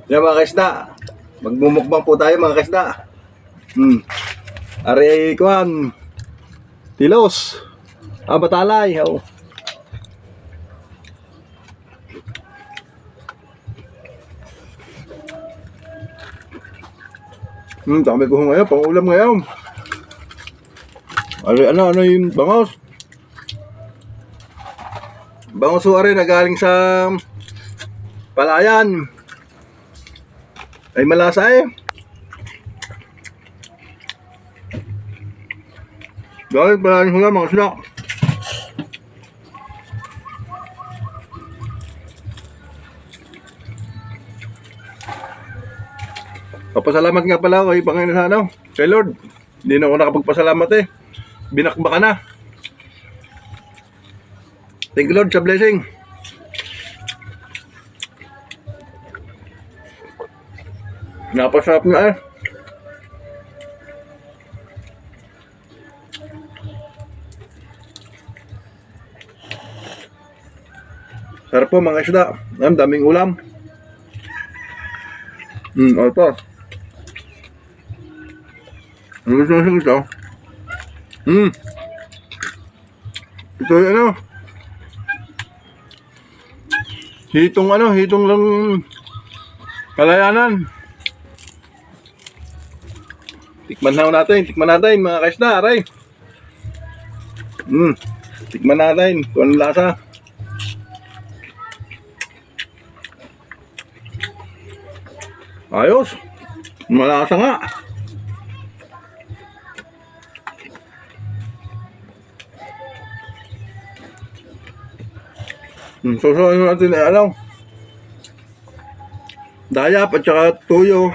Yan mga kaisda. Magmumukbang po tayo mga kaisda. Ari kuan. Tilos. Batalay. Oh. Dami ko ngayon, pang ulam ngayon. Ano yung bangos? Bangos suwari na galing sa palayan. Ay malasa eh. Galing palayan ko mga sila. Papasalamat nga pala ako kay Panginoon sa ano, kay Lord. Hindi na ako nakapagpasalamat eh. Binakbaka na. Thank you Lord sa blessing. Napasarap nga eh. Sarap po mga isda. Ang daming ulam. Ito. Ano gusto nyo ito? Ito yung ano. Hitong lang kalayanan. Tikman natin mga kaisda, aray. Tikman natin kung anong lasa. Ayos. Malasa nga. Susunod natin ano. Dayap at saka tuyo.